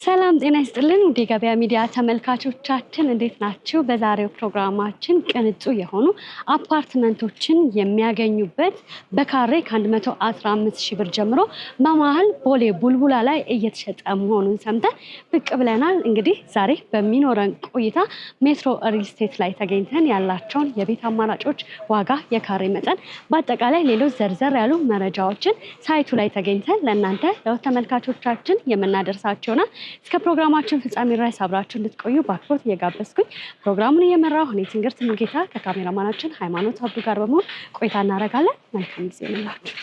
ሰላም ጤና ይስጥልን ውድ የገበያ ሚዲያ ተመልካቾቻችን እንዴት ናችሁ? በዛሬው ፕሮግራማችን ቅንጡ የሆኑ አፓርትመንቶችን የሚያገኙበት በካሬ ከ115,000 ብር ጀምሮ በመሃል ቦሌ ቡልቡላ ላይ እየተሸጠ መሆኑን ሰምተን ብቅ ብለናል። እንግዲህ ዛሬ በሚኖረን ቆይታ ሜትሮ ሪል ስቴት ላይ ተገኝተን ያላቸውን የቤት አማራጮች ዋጋ፣ የካሬ መጠን፣ በአጠቃላይ ሌሎች ዘርዘር ያሉ መረጃዎችን ሳይቱ ላይ ተገኝተን ለእናንተ ለተመልካቾቻችን የምናደርሳቸውና እስከ ፕሮግራማችን ፍጻሜ ድረስ አብራችሁ እንድትቆዩ በአክብሮት እየጋበዝኩኝ ፕሮግራሙን እየመራሁ እኔ ትንግርት ሙልጌታ ከካሜራማናችን ሃይማኖት አብዱ ጋር በመሆን ቆይታ እናደርጋለን። መልካም ጊዜ ይሁንላችሁ።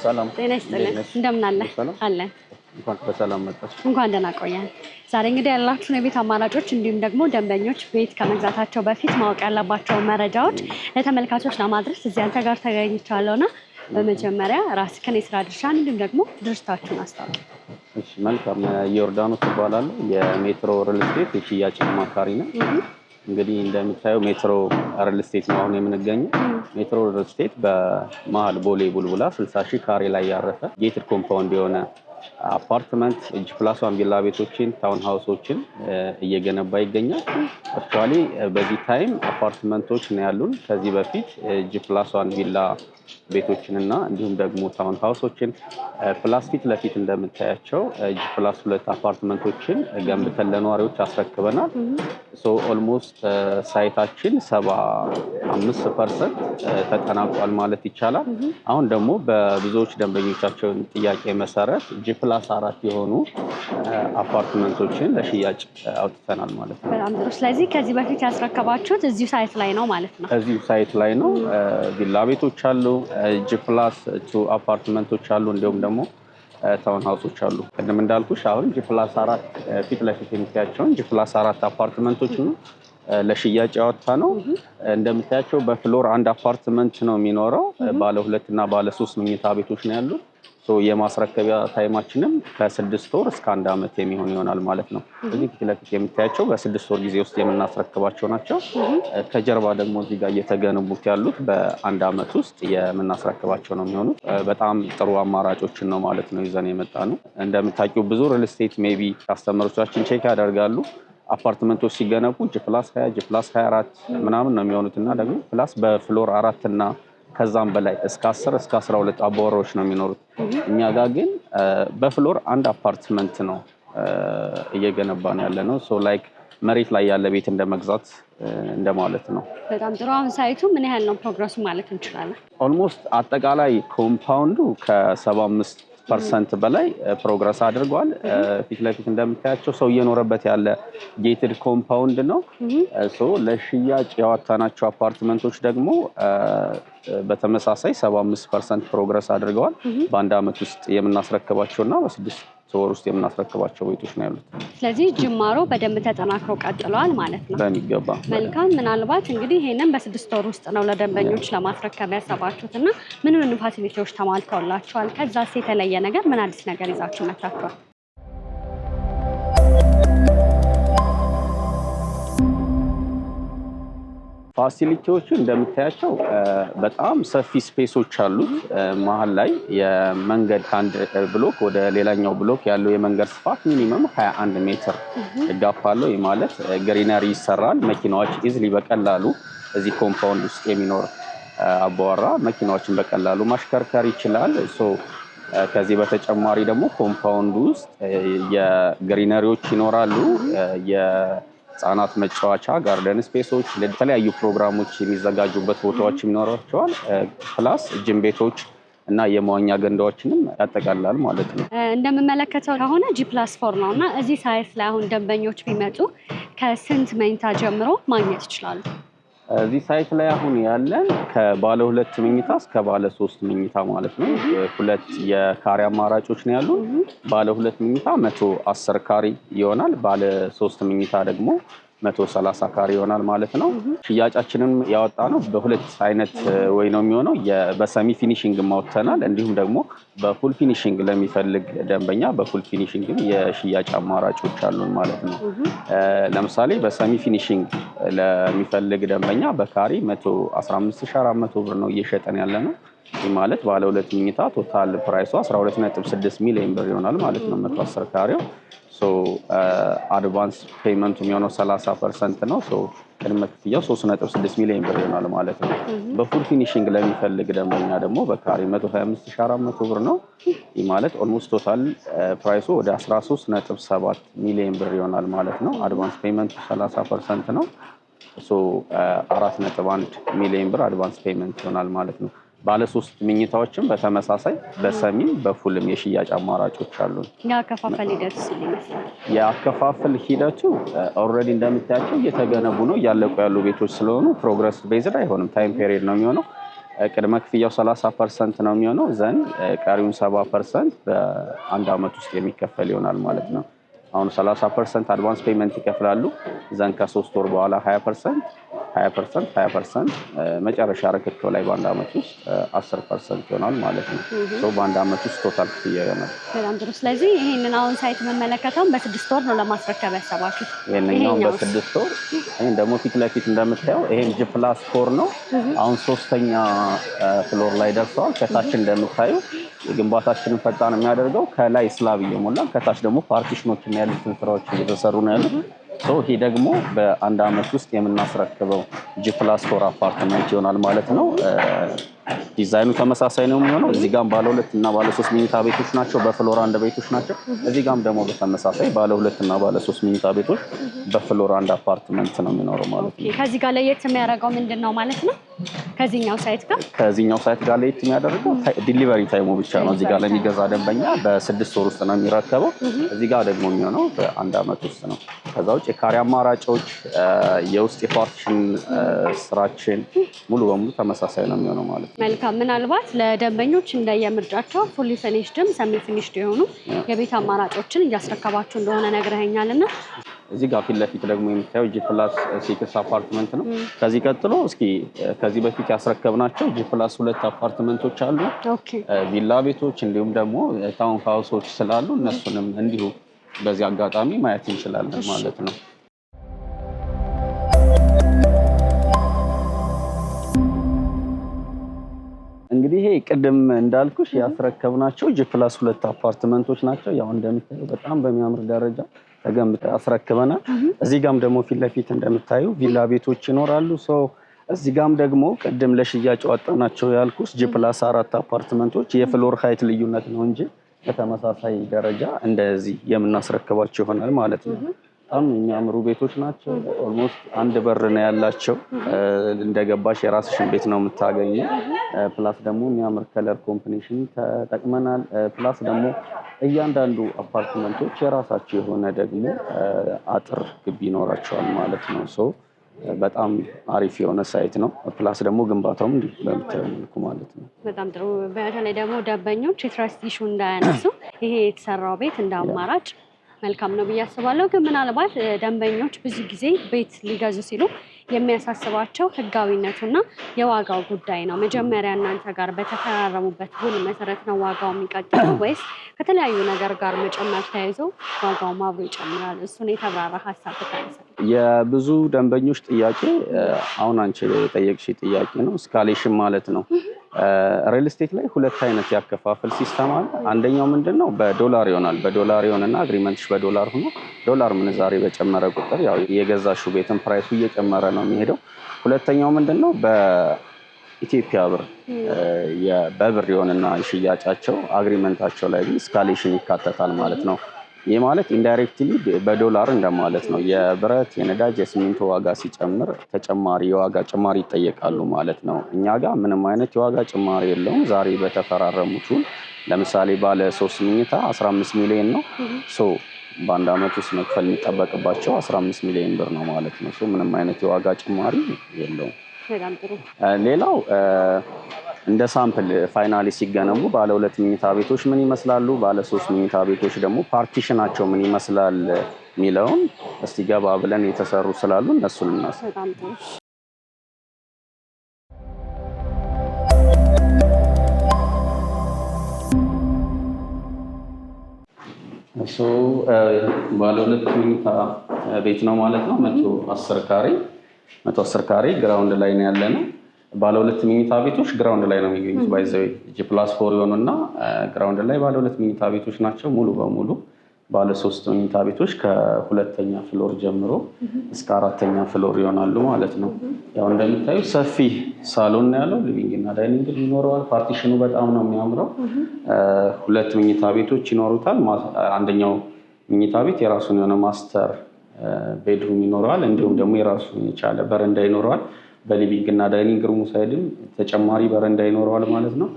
ሰላም ጤና ይስጥልን። እንደምን አለን? እንኳን በሰላም መጣሽ። እንኳን ደህና ቆየን። ዛሬ እንግዲህ ያላችሁን የቤት አማራጮች እንዲሁም ደግሞ ደንበኞች ቤት ከመግዛታቸው በፊት ማወቅ ያለባቸው መረጃዎች ለተመልካቾች ለማድረስ እዚህ አንተ ጋር ተገኝቻለሁና በመጀመሪያ ራስህን፣ የስራ ድርሻን እንዲሁም ደግሞ ድርጅታችሁን አስተዋውቁ። እሺ፣ መልካም። ዮርዳኖስ ይባላል። የሜትሮ ሪል ስቴት የሽያጭ አማካሪ ነው። እንግዲህ እንደምታየው ሜትሮ ሪል ስቴት ነው አሁን የምንገኘው። ሜትሮ ሪል ስቴት በመሃል ቦሌ ቡልቡላ 60,000 ካሬ ላይ ያረፈ ጌትድ ኮምፓውንድ የሆነ አፓርትመንት +1 ቪላ ቤቶችን ታውን ሃውሶችን እየገነባ ይገኛል። አክቹአሊ በዚህ ታይም አፓርትመንቶች ነው ያሉን። ከዚህ በፊት +1 ቪላ ቤቶችንና እንዲሁም ደግሞ ታውን ሃውሶችን ፕላስ ፊት ለፊት እንደምታያቸው +2 አፓርትመንቶችን ገንብተን ለነዋሪዎች አስረክበናል። ሶ ኦልሞስት ሳይታችን 75% ተጠናቋል ማለት ይቻላል። አሁን ደግሞ በብዙዎች ደንበኞቻቸውን ጥያቄ መሰረት +4 የሆኑ አፓርትመንቶችን ለሽያጭ አውጥተናል ማለት ነው። በጣም ጥሩ። ስለዚህ ከዚህ በፊት ያስረከባችሁት እዚሁ ሳይት ላይ ነው ማለት ነው? እዚሁ ሳይት ላይ ነው። ቪላ ቤቶች አሉ፣ +2 አፓርትመንቶች አሉ፣ እንዲሁም ደግሞ ታውን ሃውሶች አሉ። ቅድም እንዳልኩሽ አሁን +4 ፊት ለፊት የምታያቸውን +4 አፓርትመንቶች ነው ለሽያጭ ያወጣ ነው። እንደምታያቸው በፍሎር አንድ አፓርትመንት ነው የሚኖረው። ባለ 2 እና ባለ 3 መኝታ ቤቶች ነው ያሉ። የማስረከቢያ ታይማችንም ከ6 ወር እስከ 1 ዓመት የሚሆን ይሆናል ማለት ነው። እዚህ ፊት ለፊት የምታያቸው በ6 ወር ጊዜ ውስጥ የምናስረክባቸው ናቸው። ከጀርባ ደግሞ እዚህ ጋር እየተገነቡት ያሉት በ1 ዓመት ውስጥ የምናስረክባቸው ነው የሚሆኑት። በጣም ጥሩ አማራጮችን ነው ማለት ነው ይዘን የመጣ ነው። እንደምታውቂው ብዙ ሪል ስቴት ሜቢ ካስተመሮቻችን ቼክ ያደርጋሉ። አፓርትመንቶች ሲገነቡ +20 +24 ምናምን ነው የሚሆኑት እና ደግሞ ፕላስ በፍሎር 4 እና ከዛም በላይ እስከ 10 እስከ 12 አባወራዎች ነው የሚኖሩት። እኛ ጋር ግን በፍሎር አንድ አፓርትመንት ነው እየገነባን ያለ ነው። ሶ ላይክ መሬት ላይ ያለ ቤት እንደመግዛት እንደማለት ነው። በጣም ጥሩ። አሁን ሳይቱ ምን ያህል ነው ፕሮግረሱ ማለት እንችላለን? ኦልሞስት አጠቃላይ ኮምፓውንዱ ከ75% በላይ ፕሮግረስ አድርጓል። ፊት ለፊት እንደምታያቸው ሰው እየኖረበት ያለ ጌትድ ኮምፓውንድ ነው። ሶ ለሽያጭ ያወጣናቸው አፓርትመንቶች ደግሞ በተመሳሳይ 75% ፕሮግረስ አድርገዋል። በ1 ዓመት ውስጥ የምናስረክባቸውና በ6 ወር ውስጥ የምናስረክባቸው ቤቶች ነው ያሉት። ስለዚህ ጅማሮ በደንብ ተጠናክሮ ቀጥለዋል ማለት ነው። በሚገባ። መልካም። ምናልባት እንግዲህ ይሄንን በ6 ወር ውስጥ ነው ለደንበኞች ለማስረከብ ያሰባችሁትና ምን ፋሲሊቲዎች ተሟልተውላችኋል? ከዛስ የተለየ ነገር ምን አዲስ ነገር ይዛችሁ መጣችኋል? ፋሲሊቲዎቹ እንደምታያቸው በጣም ሰፊ ስፔሶች አሉት። መሀል ላይ የመንገድ ከአንድ ብሎክ ወደ ሌላኛው ብሎክ ያለው የመንገድ ስፋት ሚኒመም 21 ሜትር ጋፕ አለው። ይህ ማለት ግሪነሪ ይሰራል። መኪናዎች ኢዝሊ በቀላሉ እዚህ ኮምፓውንድ ውስጥ የሚኖር አባወራ መኪናዎችን በቀላሉ ማሽከርከር ይችላል። ከዚህ በተጨማሪ ደግሞ ኮምፓውንድ ውስጥ የግሪነሪዎች ይኖራሉ። ህጻናት መጫወቻ ጋርደን ስፔሶች፣ ለተለያዩ ፕሮግራሞች የሚዘጋጁበት ቦታዎች ይኖራቸዋል። ፕላስ ጅም ቤቶች እና የመዋኛ ገንዳዎችንም ያጠቃልላል ማለት ነው። እንደምመለከተው ከሆነ +4 ነው እና እዚህ ሳይት ላይ አሁን ደንበኞች ቢመጡ ከስንት መኝታ ጀምሮ ማግኘት ይችላሉ? እዚህ ሳይት ላይ አሁን ያለን ከባለ 2 መኝታ እስከ ባለ 3 መኝታ ማለት ነው 2 የካሬ አማራጮች ነው ያሉ። ባለ 2 መኝታ 110 ካሬ ይሆናል። ባለ 3 መኝታ ደግሞ 130 ካሬ ይሆናል ማለት ነው። ሽያጫችንን ያወጣ ነው በሁለት አይነት ወይ ነው የሚሆነው። በሰሚ ፊኒሺንግ ማውተናል እንዲሁም ደግሞ በፉል ፊኒሺንግ ለሚፈልግ ደንበኛ በፉል ፊኒሺንግ የሽያጭ አማራጮች አሉን ማለት ነው። ለምሳሌ በሰሚ ፊኒሺንግ ለሚፈልግ ደንበኛ በካሬ 115400 ብር ነው እየሸጠን ያለ ነው። ይህ ማለት ባለ ሁለት መኝታ ቶታል ፕራይሱ 12.6 ሚሊዮን ብር ይሆናል ማለት ነው 110 ካሬው። አድቫንስ ፔመንቱ የሚሆነው 30% ነው። ቅድመ ክፍያው 3.6 ሚሊዮን ብር ይሆናል ማለት ነው። በፉል ፊኒሺንግ ለሚፈልግ ደንበኛ ደግሞ በካሬ 125400 ብር ነው። ይህ ማለት ኦልሞስት ቶታል ፕራይሱ ወደ 13.7 ሚሊዮን ብር ይሆናል ማለት ነው። አድቫንስ ፔመንቱ 30% ነው። 4.1 ሚሊዮን ብር አድቫንስ ፔመንት ይሆናል ማለት ነው። ባለ 3 መኝታዎችም በተመሳሳይ በሰሚም በፉልም የሽያጭ አማራጮች አሉ። ያከፋፈል ሂደቱ ይመስላል። የአከፋፈል ሂደቱ ኦልሬዲ እንደምታያቸው እየተገነቡ ነው፣ እያለቁ ያሉ ቤቶች ስለሆኑ ፕሮግረስ ቤዝድ አይሆንም። ታይም ፔሪድ ነው የሚሆነው። ቅድመ ክፍያው 30% ነው የሚሆነው። ዘንድ ቀሪውን 70% በአንድ አመት ውስጥ የሚከፈል ይሆናል ማለት ነው። አሁን 30% አድቫንስ ፔመንት ይከፍላሉ። ዘንድ ከ3 ወር በኋላ 20% መጨረሻ ርክክብ ላይ በአንድ አመት ውስጥ 10% ይሆናል ማለት ነው። በአንድ አመት ውስጥ ቶታል ክፍያ ይሆናል። በጣም ጥሩ። ስለዚህ ይሄንን አሁን ሳይት መመለከተውን በ6 ወር ነው ለማስረከብ ያሰባችሁት? ይሄንኛው በ6 ወር። ይሄን ደግሞ ፊት ለፊት እንደምታየው ይሄ G+4 ነው። አሁን 3ኛ ፍሎር ላይ ደርሰዋል። ከታች እንደምታየው ግንባታችንን ፈጣን የሚያደርገው ከላይ ስላብ እየሞላን ከታች ደግሞ ፓርቲሽኖችን ያሉትን ስራዎች እየተሰሩ ነው ያሉት። ይሄ ደግሞ በአንድ አመት ውስጥ የምናስረክበው G+4 አፓርትመንት ይሆናል ማለት ነው። ዲዛይኑ ተመሳሳይ ነው የሚሆነው። እዚህ ጋር ባለ 2 እና ባለ 3 መኝታ ቤቶች ናቸው፣ በፍሎር አንድ ቤቶች ናቸው። እዚህ ጋርም ደግሞ በተመሳሳይ ባለ 2 እና ባለ 3 መኝታ ቤቶች በፍሎር አንድ አፓርትመንት ነው የሚኖረው ማለት ነው። ከዚህ ጋር ለየት የሚያደርገው ምንድነው ማለት ነው? ከዚህኛው ሳይት ጋር ለየት የሚያደርገው ዲሊቨሪ ታይሙ ብቻ ነው። እዚህ ጋር ለሚገዛ ደንበኛ በ6 ወር ውስጥ ነው የሚረከበው። እዚህ ጋር ደግሞ የሚሆነው በአንድ አመት ውስጥ ነው። ከዛ ውጭ የካሬ አማራጮች፣ የውስጥ የፓርቲሽን ስራችን ሙሉ በሙሉ ተመሳሳይ ነው የሚሆነው ማለት ነው። መልካም። ምናልባት ለደንበኞች እንደየምርጫቸው ፉሊ ፊኒሽድም ሰሚ ፊኒሽድ የሆኑ የቤት አማራጮችን እያስረከባችሁ እንደሆነ ነግረኸኛልና እዚህ ጋር ፊት ለፊት ደግሞ የምታየው G+6 አፓርትመንት ነው። ከዚህ ቀጥሎ እስኪ ከዚህ በፊት ያስረከብናቸው G+2 አፓርትመንቶች አሉ። ቪላ ቤቶች እንዲሁም ደግሞ ታውን ሃውሶች ስላሉ እነሱንም እንዲሁ በዚህ አጋጣሚ ማየት እንችላለን ማለት ነው። እንግዲህ ይሄ ቅድም እንዳልኩሽ ያስረከብናቸው G+2 አፓርትመንቶች ናቸው። ያው እንደምታየው በጣም በሚያምር ደረጃ ተገንብተው አስረክበናል። እዚህ ጋርም ደግሞ ፊት ለፊት እንደምታዩ ቪላ ቤቶች ይኖራሉ። እዚህ ጋርም ደግሞ ቅድም ለሽያጭ ወጣናቸው ያልኩስ G+4 አፓርትመንቶች የፍሎር ሃይት ልዩነት ነው እንጂ በተመሳሳይ ደረጃ እንደዚህ የምናስረክባቸው ይሆናል ማለት ነው። በጣም የሚያምሩ ቤቶች ናቸው። ኦልሞስት አንድ በር ነው ያላቸው። እንደገባሽ የራስሽን ቤት ነው የምታገኘው። ፕላስ ደግሞ የሚያምር ከለር ኮምቢኔሽን ተጠቅመናል። ፕላስ ደግሞ እያንዳንዱ አፓርትመንቶች የራሳቸው የሆነ ደግሞ አጥር ግቢ ይኖራቸዋል ማለት ነው። በጣም አሪፍ የሆነ ሳይት ነው። ፕላስ ደግሞ ግንባታውም እንዲህ በምታየው መልኩ ማለት ነው። በጣም ጥሩ። በተለይ ደግሞ ደንበኞች የትረስት ኢሹ እንዳያነሱ ይሄ የተሰራው ቤት እንደ አማራጭ መልካም ነው ብዬ አስባለሁ። ግን ምናልባት ደንበኞች ብዙ ጊዜ ቤት ሊገዙ ሲሉ የሚያሳስባቸው ህጋዊነቱና የዋጋው ጉዳይ ነው። መጀመሪያ እናንተ ጋር በተፈራረሙበት ውል መሰረት ነው ዋጋው የሚቀጥለው ወይስ ከተለያዩ ነገር ጋር መጨመር ተያይዞ ዋጋው አብሮ ይጨምራል? እሱን የተብራራ ሀሳብ ተነሳ። የብዙ ደንበኞች ጥያቄ አሁን አንቺ የጠየቅሽ ጥያቄ ነው። ስካሌሽን ማለት ነው። ሪል ስቴት ላይ ሁለት አይነት ያከፋፈል ሲስተም አለ። አንደኛው ምንድነው በዶላር ይሆናል። በዶላር ይሆንና አግሪመንትሽ በዶላር ሆኖ ዶላር ምንዛሬ በጨመረ ቁጥር ያው የገዛሽው ቤትን ፕራይሱ እየጨመረ ነው የሚሄደው። ሁለተኛው ምንድነው በኢትዮጵያ ብር በብር ይሆንና ሽያጫቸው አግሪመንታቸው ላይ ስካሌሽን ይካተታል ማለት ነው። ይህ ማለት ኢንዳይሬክትሊ በዶላር እንደማለት ነው። የብረት፣ የነዳጅ፣ የሲሚንቶ ዋጋ ሲጨምር ተጨማሪ የዋጋ ጭማሪ ይጠየቃሉ ማለት ነው። እኛ ጋር ምንም አይነት የዋጋ ጭማሪ የለውም። ዛሬ በተፈራረሙት ለምሳሌ ባለ 3 መኝታ 15 ሚሊዮን ነው። በአንድ አመት ውስጥ መክፈል የሚጠበቅባቸው 15 ሚሊዮን ብር ነው ማለት ነው። ምንም አይነት የዋጋ ጭማሪ የለውም። ሌላው እንደ ሳምፕል ፋይናሊ ሲገነቡ ባለ 2 መኝታ ቤቶች ምን ይመስላሉ፣ ባለ 3 መኝታ ቤቶች ደግሞ ፓርቲሽናቸው ምን ይመስላል የሚለውን እስቲ ገባ ብለን የተሰሩ ስላሉ እነሱን እናሳይ። ባለ 2 መኝታ ቤት ነው ማለት ነው። 110 ካሬ ግራውንድ ላይ ነው ያለነው። ባለ 2 መኝታ ቤቶች ግራውንድ ላይ ነው የሚገኙት። ባይዘው G+4 የሆኑና ግራውንድ ላይ ባለ 2 መኝታ ቤቶች ናቸው። ሙሉ በሙሉ ባለ 3 መኝታ ቤቶች ከሁለተኛ ፍሎር ጀምሮ እስከ 4ኛ ፍሎር ይሆናሉ ማለት ነው። ያው እንደምታዩ ሰፊ ሳሎን ነው ያለው። ሊቪንግ እና ዳይኒንግ ይኖረዋል። ፓርቲሽኑ በጣም ነው የሚያምረው። 2 መኝታ ቤቶች ይኖሩታል። አንደኛው መኝታ ቤት የራሱን የሆነ ማስተር ቤድሩም ይኖረዋል። እንዲሁም ደግሞ የራሱን የቻለ በረንዳ ይኖረዋል። በሊቪንግ እና ዳይኒንግ ሩሙ ሳይድም ተጨማሪ በረንዳ ይኖረዋል ማለት ነው።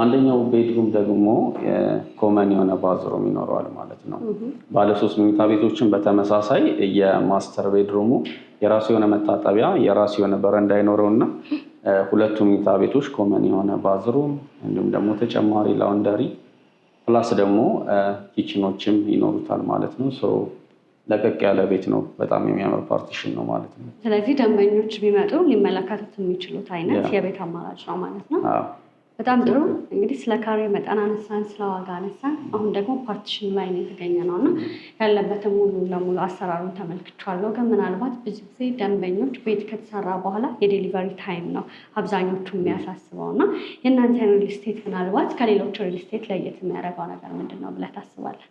አንደኛው ቤድሩም ደግሞ ኮመን የሆነ ባዝሩም ይኖረዋል ማለት ነው። ባለ 3 መኝታ ቤቶችን በተመሳሳይ የማስተር ቤድሩሙ የራሱ የሆነ መታጠቢያ የራሱ የሆነ በረንዳ ይኖረውና 2 መኝታ ቤቶች ኮመን የሆነ ባዝሩም እንዲሁም ደግሞ ተጨማሪ ላውንደሪ ፕላስ ደግሞ ኪችኖችም ይኖሩታል ማለት ነው። ለቀቅ ያለ ቤት ነው። በጣም የሚያምር ፓርቲሽን ነው ማለት ነው። ስለዚህ ደንበኞች ቢመጡ ሊመለከቱት የሚችሉት አይነት የቤት አማራጭ ነው ማለት ነው። በጣም ጥሩ። እንግዲህ ስለ ካሬ መጠን አነሳን፣ ስለ ዋጋ አነሳን። አሁን ደግሞ ፓርቲሽን ላይ ነው የተገኘ ነው እና ያለበትን ሙሉ ለሙሉ አሰራሩን ተመልክቻለሁ። ግን ምናልባት ብዙ ጊዜ ደንበኞች ቤት ከተሰራ በኋላ የዴሊቨሪ ታይም ነው አብዛኞቹ የሚያሳስበው እና የእናንተ ሪል ስቴት ምናልባት ከሌሎች ሪል ስቴት ለየት የሚያደርገው ነገር ምንድን ነው ብለህ ታስባለህ?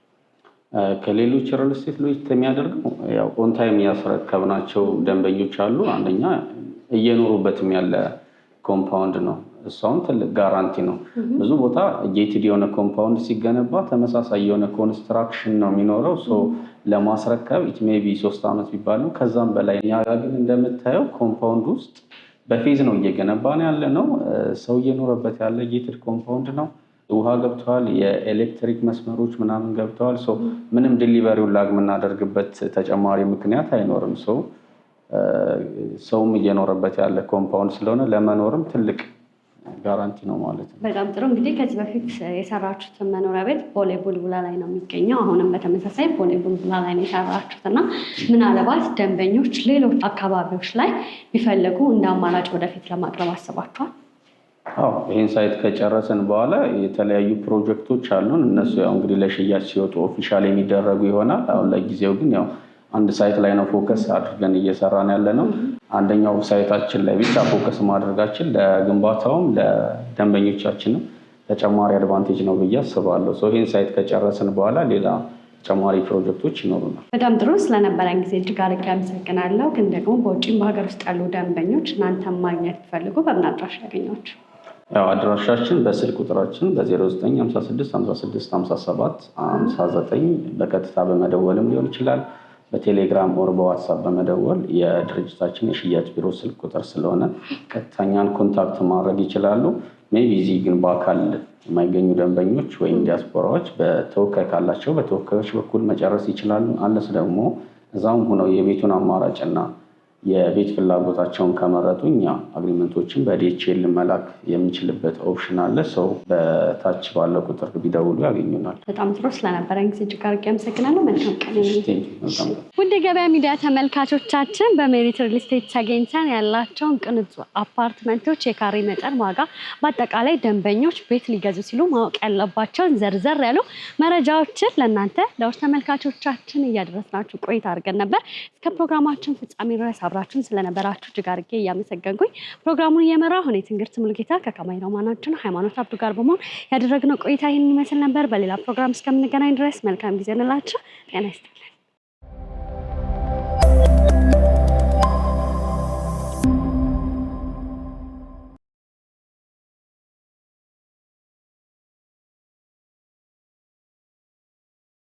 ከሌሎች ሪል ስቴት ለየት የሚያደርገው ያው ኦን ታይም ያስረከብናቸው ደንበኞች አሉ። አንደኛ እየኖሩበትም ያለ ኮምፓውንድ ነው። እሷም ትልቅ ጋራንቲ ነው። ብዙ ቦታ ጌትድ የሆነ ኮምፓውንድ ሲገነባ ተመሳሳይ የሆነ ኮንስትራክሽን ነው የሚኖረው። ለማስረከብ ኢት ሜይ ቢ 3 ዓመት ቢባል ከዛም በላይ። እኛ ግን እንደምታየው ኮምፓውንድ ውስጥ በፌዝ ነው እየገነባን ያለ ነው። ሰው እየኖረበት ያለ ጌትድ ኮምፓውንድ ነው። ውሃ ገብተዋል። የኤሌክትሪክ መስመሮች ምናምን ገብተዋል። ምንም ዲሊቨሪውን ላግ የምናደርግበት ተጨማሪ ምክንያት አይኖርም። ሰውም እየኖረበት ያለ ኮምፓውንድ ስለሆነ ለመኖርም ትልቅ ጋራንቲ ነው ማለት ነው። በጣም ጥሩ። እንግዲህ ከዚህ በፊት የሰራችሁትን መኖሪያ ቤት ቦሌ ቡልቡላ ላይ ነው የሚገኘው። አሁንም በተመሳሳይ ቦሌ ቡልቡላ ላይ ነው የሰራችሁት እና ምናልባት ደንበኞች ሌሎች አካባቢዎች ላይ ቢፈልጉ እንደ አማራጭ ወደፊት ለማቅረብ አስባችኋል? ይህን ሳይት ከጨረስን በኋላ የተለያዩ ፕሮጀክቶች አሉን። እነሱ ያው እንግዲህ ለሽያጭ ሲወጡ ኦፊሻል የሚደረጉ ይሆናል። አሁን ለጊዜው ግን ያው አንድ ሳይት ላይ ነው ፎከስ አድርገን እየሰራን ያለ ነው። አንደኛው ሳይታችን ላይ ብቻ ፎከስ ማድረጋችን ለግንባታውም ለደንበኞቻችንም ተጨማሪ አድቫንቴጅ ነው ብዬ አስባለሁ። ይህን ሳይት ከጨረስን በኋላ ሌላ ተጨማሪ ፕሮጀክቶች ይኖሩናል። በጣም ጥሩ። ስለነበረን ጊዜ እጅግ አድርጌ አመሰግናለሁ። ግን ደግሞ በውጭም በሀገር ውስጥ ያሉ ደንበኞች እናንተን ማግኘት ቢፈልጉ በምን አድራሻ ያገኟችሁ? ያው አድራሻችን በስልክ ቁጥራችን በ0956565759 በቀጥታ በመደወልም ሊሆን ይችላል። በቴሌግራም ኦር በዋትሳፕ በመደወል የድርጅታችን የሽያጭ ቢሮ ስልክ ቁጥር ስለሆነ ቀጥታኛን ኮንታክት ማድረግ ይችላሉ። ሜይ ቢ እዚህ ግን በአካል የማይገኙ ደንበኞች ወይም ዲያስፖራዎች በተወካይ ካላቸው በተወካዮች በኩል መጨረስ ይችላሉ። አለስ ደግሞ እዛም ሆነው የቤቱን አማራጭና የቤት ፍላጎታቸውን ከመረጡ እኛ አግሪመንቶችን በዲኤችኤል መላክ የምንችልበት ኦፕሽን አለ። በታች ባለ ቁጥር ቢደውሉ ያገኙናል። በጣም ጥሩ። ስለነበረን ጊዜ እጅግ አድርጌ አመሰግናለሁ። መልካም ቀን። ውድ ገበያ ሚዲያ ተመልካቾቻችን በሜሪት ሪል ስቴት ተገኝተን ያላቸውን ቅንጡ አፓርትመንቶች የካሬ መጠን፣ ዋጋ፣ በአጠቃላይ ደንበኞች ቤት ሊገዙ ሲሉ ማወቅ ያለባቸውን ዘርዘር ያሉ መረጃዎችን ለእናንተ ለውድ ተመልካቾቻችን እያደረስናችሁ ቆይታ አድርገን ነበር። እስከ ፕሮግራማችን ፍጻሜ ድረስ አብራችሁን ስለነበራችሁ እጅግ አድርጌ እያመሰገንኩኝ ፕሮግራሙን እየመራሁ እኔ ትንግርት ሙሉጌታ ከካሜራማናችን ሃይማኖት አብዱ ጋር በመሆን ያደረግነው ቆይታ ይህን ይመስል ነበር። በሌላ ፕሮግራም እስከምንገናኝ ድረስ መልካም ጊዜ እንላችሁ። ጤና ይስጥልኝ።